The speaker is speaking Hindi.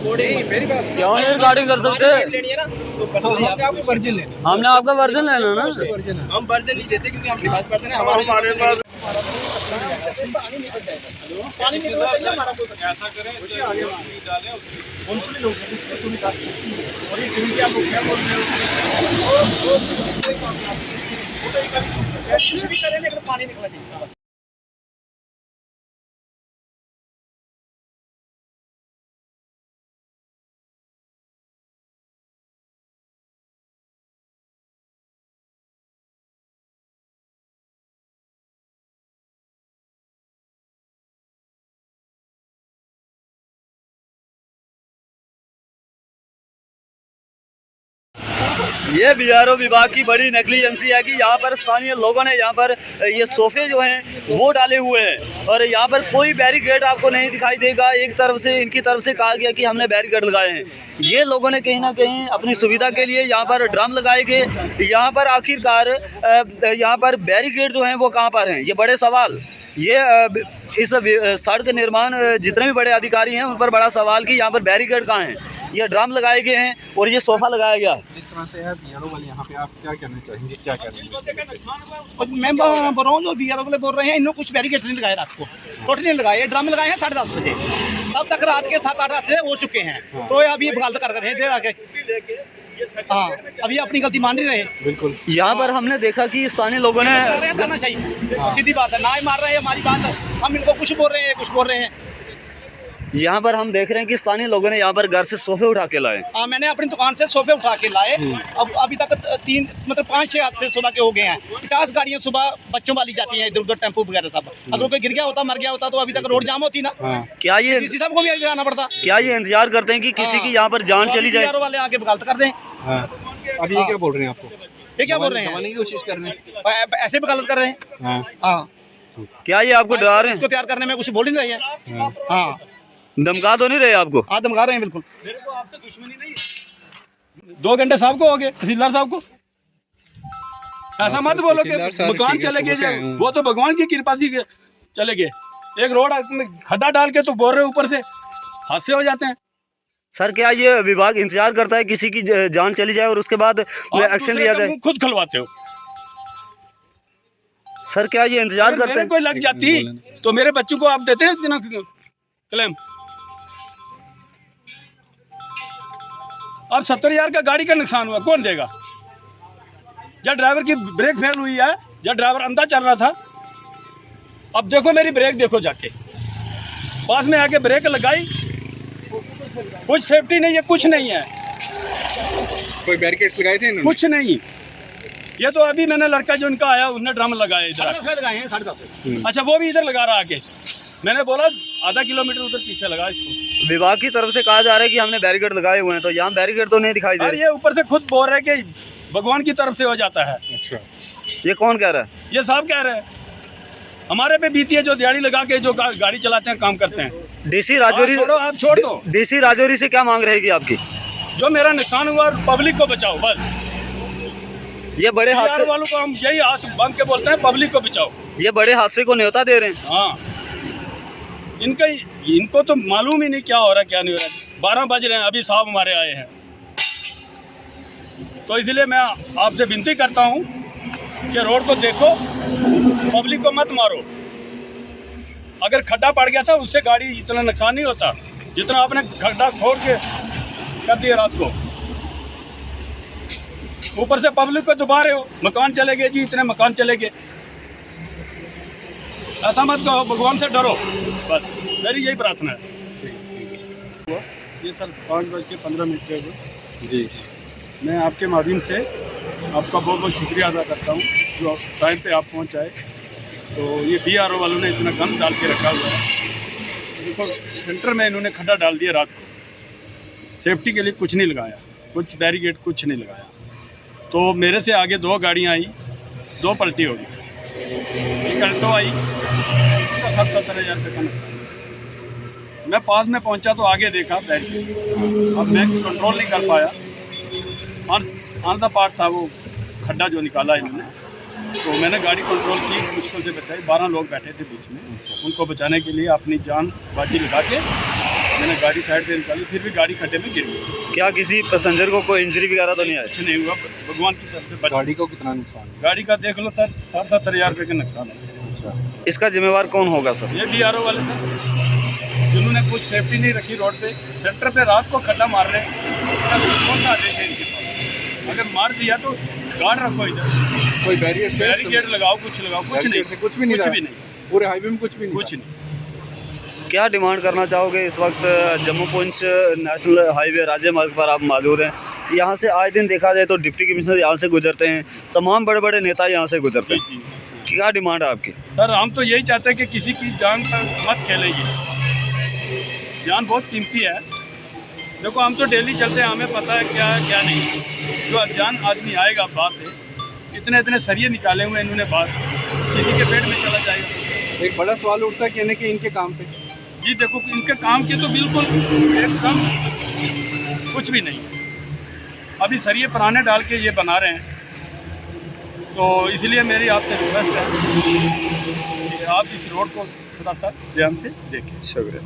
क्यों नहीं रिकॉर्डिंग कर सकते? हमने आपका वर्जन लेना ना। हम वर्जन नहीं देते क्योंकि हम लिबास पर्सन है। हमारे पास पानी निकलना चाहिए हमारा कोई ऐसा करें अच्छे आगे डालें उनके लोग और ये सिविल के आपको क्या बोल रहे हो कुछ भी करें लेकिन पानी निकलना चाहिए बस। ये बीआरओ विभाग की बड़ी नेग्लिजेंसी है कि यहाँ पर स्थानीय लोगों ने यहाँ पर ये सोफे जो हैं वो डाले हुए हैं और यहाँ पर कोई बैरिकेड आपको नहीं दिखाई देगा। एक तरफ से इनकी तरफ से कहा गया कि हमने बैरिकेड लगाए हैं। ये लोगों ने कहीं ना कहीं अपनी सुविधा के लिए यहाँ पर ड्रम लगाए गए। यहाँ पर आखिरकार यहाँ पर बैरिकेड जो हैं वो कहाँ पर हैं, ये बड़े सवाल। ये इस सड़क निर्माण जितने भी बड़े अधिकारी हैं उन पर बड़ा सवाल कि यहाँ पर बैरिकेड कहाँ हैं। ये ड्रम लगाए गए हैं और ये सोफ़ा लगाया गया। इस तरह से है बीआरओ वाले यहाँ पे आप क्या कहना चाहेंगे, क्या करेंगे? मैं बोल रहा हूँ जो बीआरओ वाले बोल रहे हैं इन्होंने कुछ बैरिकेड नहीं लगाए रात को, टोटली नहीं लगाए। ड्रम लगाए हैं 10:30 बजे, तब तक रात के 7-8 से हो चुके हैं। तो अभी गलत कर रहे हैं देर आके। हाँ, अभी अपनी गलती मान नहीं रहे। बिल्कुल यहाँ पर हमने देखा कि स्थानीय लोगों ने करना चाहिए, सीधी बात है। ना ही मार रहे हैं हमारी बात, हम इनको कुछ बोल रहे हैं कुछ बोल रहे हैं। यहाँ पर हम देख रहे हैं कि स्थानीय लोगों ने यहाँ पर घर से सोफे उठा के लाए। हाँ, मैंने अपनी दुकान से सोफे उठा के लाए। अब अभी तक 5-6 हादसे सुबह के हो गए हैं। 50 गाड़ियाँ सुबह बच्चों वाली जाती हैं इधर उधर, टेम्पो वगैरह सब। अगर कोई गिर गया होता, मर गया होता तो अभी तक रोड जाम होती ना। क्या ये किसी सबको भी आना पड़ता। क्या ये इंतजार करते हैं कि किसी की यहाँ पर जान चली जाए? वाले आगे गलत कर दें। अभी ये क्या बोल रहे हैं आपको? ये क्या बोल रहे हैं? दबाने की कोशिश कर रहे हैं, ऐसे भी गलत कर रहे हैं। हाँ, क्या ये आपको डरा रहे हैं? इसको तैयार करने में कुछ बोल नहीं रहे हैं। हाँ, धमका तो नहीं रहे आपको? हाँ धमका रहे हैं बिल्कुल। मेरे को आपसे दुश्मनी नहीं है। 2 घंटे साहब को हो गए, तहसीलदार साहब को ऐसा मत बोलो कि मकान चले गए, वो तो भगवान की कृपा थी चले गए। एक रोड में खड्डा डाल के तो बोल रहे ऊपर से हादसे हो जाते हैं। सर क्या ये विभाग इंतजार करता है किसी की जान चली जाए और उसके बाद एक्शन लिया जाए? खुद खुलवाते हो सर, क्या ये इंतजार करते हैं? कोई लग जाती तो मेरे बच्चों को आप देते हैं क्लेम। अब 70,000 का गाड़ी का नुकसान हुआ, कौन देगा? जब ड्राइवर की ब्रेक फेल हुई है, जब ड्राइवर अंधा चल रहा था। अब देखो मेरी ब्रेक देखो जाके, पास में आके ब्रेक लगाई, कुछ सेफ्टी नहीं है, कुछ नहीं है। कोई बैरिकेड्स लगाए थे इन्होंने? कुछ नहीं। ये तो अभी मैंने लड़का जो इनका आया उसने ड्रम लगाया इधर। 10:30 लगाए हैं, 10:30। अच्छा, वो भी इधर लगा रहा आके। मैंने बोला आधा किलोमीटर उधर पीछे लगा इसको। विभाग की तरफ से कहा जा रहा है कि हमने बैरिकेड लगाए हुए हैं, तो यहाँ बैरिकेड तो नहीं दिखाई दे और रहे। ये ऊपर से खुद बोल रहे कि भगवान की तरफ से हो जाता है। अच्छा, ये कौन कह रहा है? ये साहब कह रहे हैं, हमारे पे बीती है जो दिहाड़ी लगा के जो गाड़ी चलाते हैं, काम करते हैं। डीसी राजौरी, छोड़ो, आप छोड़ दो। डीसी राजौरी से क्या मांग रहेगी आपकी? जो मेरा नुकसान हुआ पब्लिक को बचाओ बस। ये बड़े हादसे वालों को हम यही हाथ बांध के बोलते हैं, पब्लिक को बचाओ। ये बड़े हादसे को न्योता दे रहे हैं। हाँ, इनको तो मालूम ही नहीं क्या हो रहा है क्या नहीं हो रहा है। 12 बज रहे हैं, अभी साहब हमारे आए हैं। तो इसलिए मैं आपसे विनती करता हूँ कि रोड को देखो, पब्लिक को मत मारो। अगर खड्डा पड़ गया था उससे गाड़ी इतना नुकसान नहीं होता जितना आपने खड्डा खोद के कर दिया रात को। ऊपर से पब्लिक को दुबा रहे हो, मकान चले गए जी, इतने मकान चले गए। ऐसा मत कहो, भगवान से डरो बस, मेरी यही प्रार्थना है। ये सर 5:15 के जी, मैं आपके माध्यम से आपका बहुत बहुत शुक्रिया अदा करता हूँ जो टाइम पे आप पहुँच आए। तो ये बीआरओ वालों ने इतना गंद डाल के रखा हुआ है। देखो सेंटर में इन्होंने खड्डा डाल दिया रात को, सेफ्टी के लिए कुछ नहीं लगाया, कुछ बैरिकेड कुछ नहीं लगाया। तो मेरे से आगे 2 गाड़ियाँ आई, 2 पलटी हो गई। एक अल्टो आई, 70,000 रुपये का नुकसान। मैं पास में पहुंचा तो आगे देखा बैरिकेड, अब मैं कंट्रोल नहीं कर पाया। ऑन द पार्ट था वो खड्डा जो निकाला इन्होंने, तो मैंने गाड़ी कंट्रोल की, मुश्किल से बचाई। 12 लोग बैठे थे बीच में, उनको बचाने के लिए अपनी जान बाजी लगा के मैंने गाड़ी साइड से निकाली, फिर भी गाड़ी खड्डे में गिर गई। क्या किसी पैसेंजर को कोई इंजरी वगैरह तो नहीं आई? कुछ नहीं हुआ, भगवान की तरफ से बच। गाड़ी को कितना नुकसान है? गाड़ी का देख लो सर, 70,000 रुपये का नुकसान है। अच्छा, इसका जिम्मेवार कौन होगा सर? ये BRO वाले सर, जिन्होंने कुछ सेफ्टी नहीं रखी रोड पे, सेंटर पे रात को खड्डा मार रहे हैं। कौन सा आदेश है इनके पास? अगर मार दिया तो गार्ड रखो इधर, कोई बैरियर से बैरिकेड लगाओ, कुछ लगाओ, कुछ नहीं, कुछ भी नहीं, कुछ भी नहीं, पूरे हाईवे में कुछ भी नहीं, कुछ नहीं। क्या डिमांड करना चाहोगे? इस वक्त जम्मू पुंछ नेशनल हाईवे राज्य मार्ग पर आप मौजूद हैं। यहाँ से आए दिन देखा जाए तो डिप्टी कमिश्नर यहाँ से गुजरते हैं, तमाम बड़े बड़े नेता यहाँ से गुजरते हैं। जी। क्या डिमांड है आपकी? सर हम तो यही चाहते हैं कि किसी की जान पर मत खेलेगी, जान बहुत कीमती है। देखो हम तो डेली चलते हैं, हमें पता है क्या है क्या नहीं। जो अनजान आदमी आएगा बात है, इतने सरिये निकाले हुए इन्होंने, बात किसी के पेट में चला जाएगा। एक बड़ा सवाल उठता है कहने कि इनके काम पे। जी देखो इनके काम की तो बिल्कुल एकदम कुछ भी नहीं। अभी सरिये पुराने डाल के ये बना रहे हैं, तो इसलिए मेरी आपसे रिक्वेस्ट है कि आप इस रोड को थोड़ा सा ध्यान से देखें। शुक्रिया।